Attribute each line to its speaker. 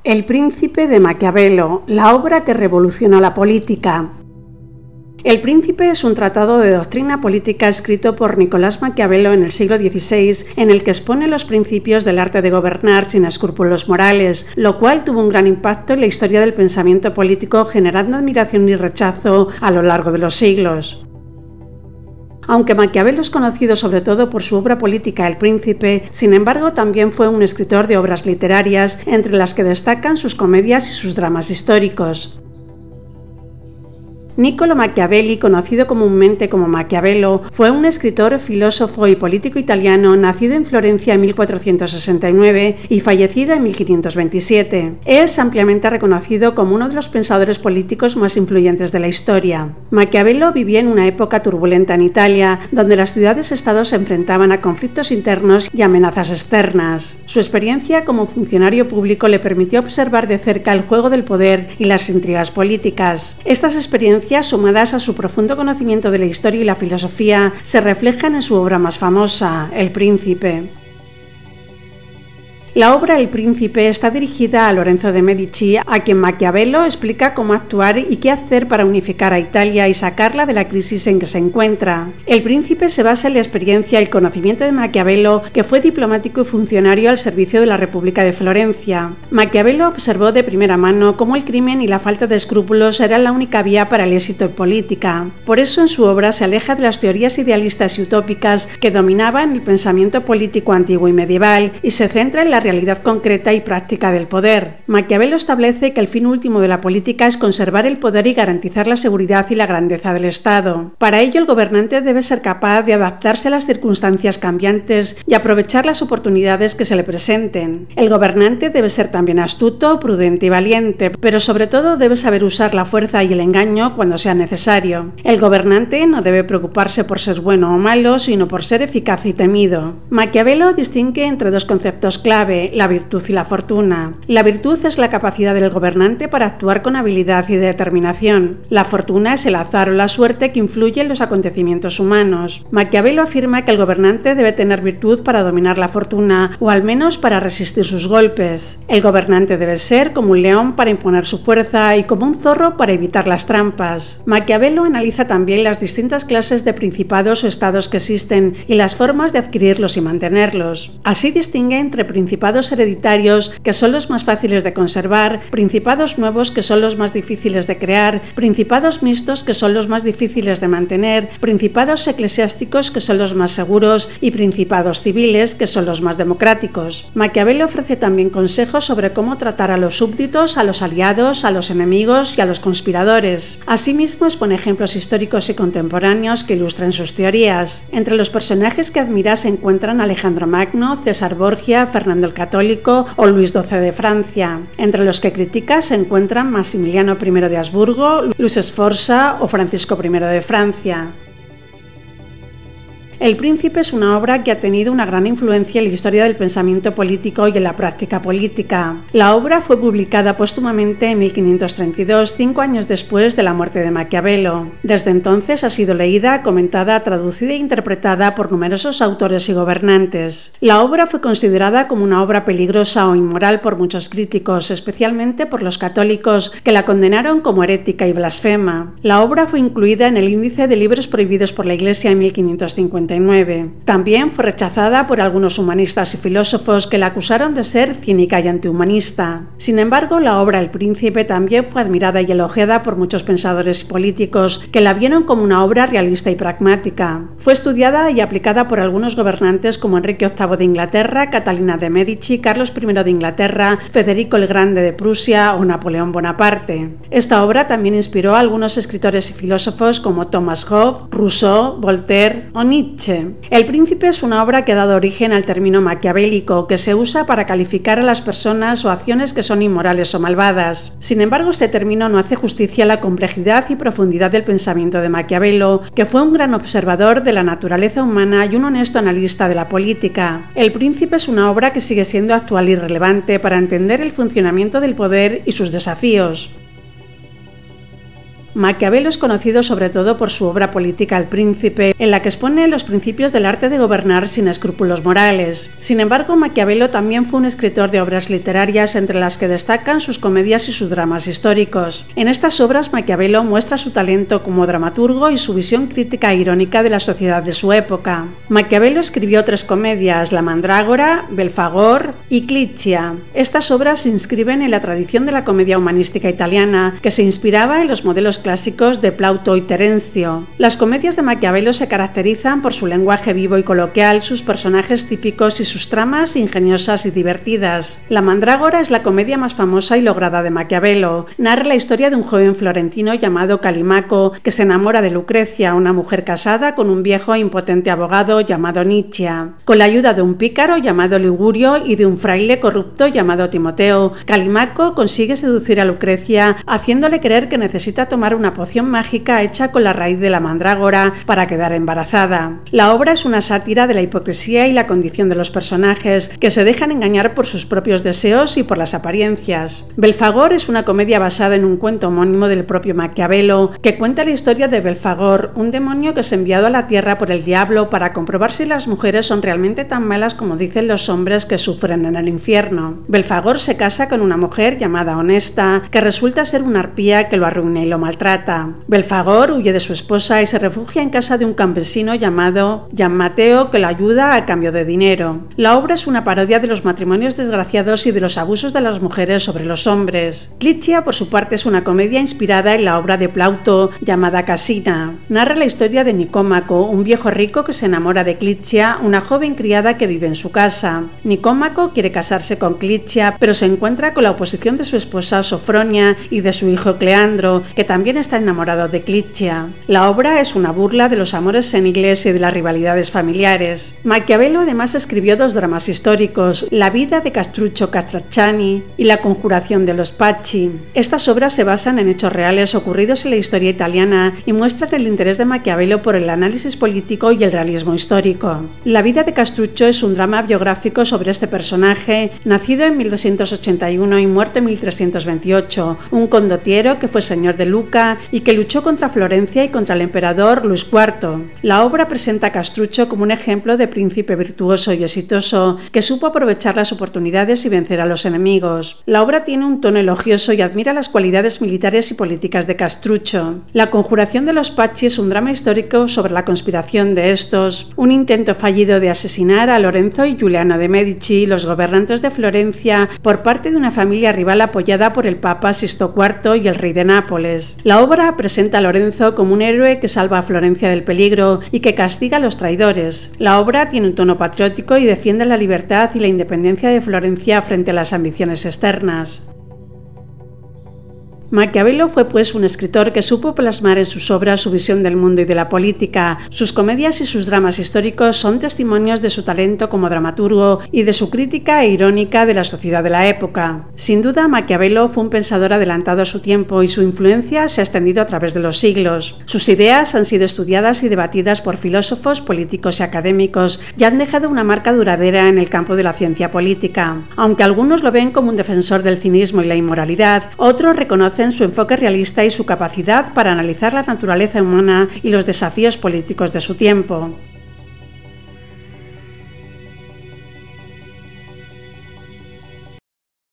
Speaker 1: El Príncipe de Maquiavelo, la obra que revoluciona la política. El Príncipe es un tratado de doctrina política escrito por Nicolás Maquiavelo en el siglo XVI, en el que expone los principios del arte de gobernar sin escrúpulos morales, lo cual tuvo un gran impacto en la historia del pensamiento político, generando admiración y rechazo a lo largo de los siglos. Aunque Maquiavelo es conocido sobre todo por su obra política El Príncipe, sin embargo también fue un escritor de obras literarias, entre las que destacan sus comedias y sus dramas históricos. Niccolò Machiavelli, conocido comúnmente como Maquiavelo, fue un escritor, filósofo y político italiano nacido en Florencia en 1469 y fallecido en 1527. Es ampliamente reconocido como uno de los pensadores políticos más influyentes de la historia. Maquiavelo vivía en una época turbulenta en Italia, donde las ciudades-estados se enfrentaban a conflictos internos y amenazas externas. Su experiencia como funcionario público le permitió observar de cerca el juego del poder y las intrigas políticas. Estas experiencias, sumadas a su profundo conocimiento de la historia y la filosofía, se reflejan en su obra más famosa, El Príncipe. La obra El Príncipe está dirigida a Lorenzo de Medici, a quien Maquiavelo explica cómo actuar y qué hacer para unificar a Italia y sacarla de la crisis en que se encuentra. El Príncipe se basa en la experiencia y el conocimiento de Maquiavelo, que fue diplomático y funcionario al servicio de la República de Florencia. Maquiavelo observó de primera mano cómo el crimen y la falta de escrúpulos eran la única vía para el éxito en política. Por eso en su obra se aleja de las teorías idealistas y utópicas que dominaban el pensamiento político antiguo y medieval y se centra en la realidad concreta y práctica del poder. Maquiavelo establece que el fin último de la política es conservar el poder y garantizar la seguridad y la grandeza del Estado. Para ello, el gobernante debe ser capaz de adaptarse a las circunstancias cambiantes y aprovechar las oportunidades que se le presenten. El gobernante debe ser también astuto, prudente y valiente, pero sobre todo debe saber usar la fuerza y el engaño cuando sea necesario. El gobernante no debe preocuparse por ser bueno o malo, sino por ser eficaz y temido. Maquiavelo distingue entre dos conceptos clave: la virtud y la fortuna. La virtud es la capacidad del gobernante para actuar con habilidad y determinación. La fortuna es el azar o la suerte que influye en los acontecimientos humanos. Maquiavelo afirma que el gobernante debe tener virtud para dominar la fortuna, o al menos para resistir sus golpes. El gobernante debe ser como un león para imponer su fuerza y como un zorro para evitar las trampas. Maquiavelo analiza también las distintas clases de principados o estados que existen y las formas de adquirirlos y mantenerlos. Así distingue entre principados hereditarios, que son los más fáciles de conservar, principados nuevos, que son los más difíciles de crear, principados mixtos, que son los más difíciles de mantener, principados eclesiásticos, que son los más seguros, y principados civiles, que son los más democráticos. Maquiavelo ofrece también consejos sobre cómo tratar a los súbditos, a los aliados, a los enemigos y a los conspiradores. Asimismo, expone ejemplos históricos y contemporáneos que ilustran sus teorías. Entre los personajes que admira se encuentran Alejandro Magno, César Borgia, Fernando el Católico o Luis XII de Francia. Entre los que critica se encuentran Maximiliano I de Habsburgo, Luis Sforza o Francisco I de Francia. El Príncipe es una obra que ha tenido una gran influencia en la historia del pensamiento político y en la práctica política. La obra fue publicada póstumamente en 1532, 5 años después de la muerte de Maquiavelo. Desde entonces ha sido leída, comentada, traducida e interpretada por numerosos autores y gobernantes. La obra fue considerada como una obra peligrosa o inmoral por muchos críticos, especialmente por los católicos, que la condenaron como herética y blasfema. La obra fue incluida en el índice de libros prohibidos por la Iglesia en 1559. También fue rechazada por algunos humanistas y filósofos que la acusaron de ser cínica y antihumanista. Sin embargo, la obra El Príncipe también fue admirada y elogiada por muchos pensadores y políticos que la vieron como una obra realista y pragmática. Fue estudiada y aplicada por algunos gobernantes como Enrique VIII de Inglaterra, Catalina de Medici, Carlos I de Inglaterra, Federico el Grande de Prusia o Napoleón Bonaparte. Esta obra también inspiró a algunos escritores y filósofos como Thomas Hobbes, Rousseau, Voltaire o Nietzsche. El Príncipe es una obra que ha dado origen al término maquiavélico, que se usa para calificar a las personas o acciones que son inmorales o malvadas. Sin embargo, este término no hace justicia a la complejidad y profundidad del pensamiento de Maquiavelo, que fue un gran observador de la naturaleza humana y un honesto analista de la política. El Príncipe es una obra que sigue siendo actual y relevante para entender el funcionamiento del poder y sus desafíos. Maquiavelo es conocido sobre todo por su obra política El Príncipe, en la que expone los principios del arte de gobernar sin escrúpulos morales. Sin embargo, Maquiavelo también fue un escritor de obras literarias, entre las que destacan sus comedias y sus dramas históricos. En estas obras, Maquiavelo muestra su talento como dramaturgo y su visión crítica e irónica de la sociedad de su época. Maquiavelo escribió 3 comedias: La Mandrágora, Belfagor y Clicchia. Estas obras se inscriben en la tradición de la comedia humanística italiana, que se inspiraba en los modelos clásicos de Plauto y Terencio. Las comedias de Maquiavelo se caracterizan por su lenguaje vivo y coloquial, sus personajes típicos y sus tramas ingeniosas y divertidas. La Mandrágora es la comedia más famosa y lograda de Maquiavelo. Narra la historia de un joven florentino llamado Calimaco, que se enamora de Lucrecia, una mujer casada con un viejo e impotente abogado llamado Nicia. Con la ayuda de un pícaro llamado Ligurio y de un fraile corrupto llamado Timoteo, Calimaco consigue seducir a Lucrecia, haciéndole creer que necesita tomar una poción mágica hecha con la raíz de la mandrágora para quedar embarazada. La obra es una sátira de la hipocresía y la condición de los personajes, que se dejan engañar por sus propios deseos y por las apariencias. Belfagor es una comedia basada en un cuento homónimo del propio Maquiavelo, que cuenta la historia de Belfagor, un demonio que es enviado a la tierra por el diablo para comprobar si las mujeres son realmente tan malas como dicen los hombres que sufren en el infierno. Belfagor se casa con una mujer llamada Honesta, que resulta ser una arpía que lo arruina y lo maltrata. Belfagor huye de su esposa y se refugia en casa de un campesino llamado Gianmateo, que lo ayuda a cambio de dinero. La obra es una parodia de los matrimonios desgraciados y de los abusos de las mujeres sobre los hombres. Clicchia, por su parte, es una comedia inspirada en la obra de Plauto llamada Casina. Narra la historia de Nicómaco, un viejo rico que se enamora de Clicchia, una joven criada que vive en su casa. Nicómaco quiere casarse con Clicchia, pero se encuentra con la oposición de su esposa Sofronia y de su hijo Cleandro, que también está enamorado de Clicchia. La obra es una burla de los amores seniles y de las rivalidades familiares. Maquiavelo además escribió 2 dramas históricos: La vida de Castruccio Castracani y La conjuración de los Pacci. Estas obras se basan en hechos reales ocurridos en la historia italiana y muestran el interés de Maquiavelo por el análisis político y el realismo histórico. La vida de Castruccio es un drama biográfico sobre este personaje, nacido en 1281 y muerto en 1328, un condottiero que fue señor de Lucca y que luchó contra Florencia y contra el emperador Luis IV. La obra presenta a Castruccio como un ejemplo de príncipe virtuoso y exitoso que supo aprovechar las oportunidades y vencer a los enemigos. La obra tiene un tono elogioso y admira las cualidades militares y políticas de Castruccio. La conjuración de los Pacci es un drama histórico sobre la conspiración de estos, un intento fallido de asesinar a Lorenzo y Giuliano de Medici, los gobernantes de Florencia, por parte de una familia rival apoyada por el Papa Sixto IV y el rey de Nápoles. La obra presenta a Lorenzo como un héroe que salva a Florencia del peligro y que castiga a los traidores. La obra tiene un tono patriótico y defiende la libertad y la independencia de Florencia frente a las ambiciones externas. Maquiavelo fue pues un escritor que supo plasmar en sus obras su visión del mundo y de la política. Sus comedias y sus dramas históricos son testimonios de su talento como dramaturgo y de su crítica e irónica de la sociedad de la época. Sin duda, Maquiavelo fue un pensador adelantado a su tiempo y su influencia se ha extendido a través de los siglos. Sus ideas han sido estudiadas y debatidas por filósofos, políticos y académicos y han dejado una marca duradera en el campo de la ciencia política. Aunque algunos lo ven como un defensor del cinismo y la inmoralidad, otros reconocen su enfoque realista y su capacidad para analizar la naturaleza humana y los desafíos políticos de su tiempo.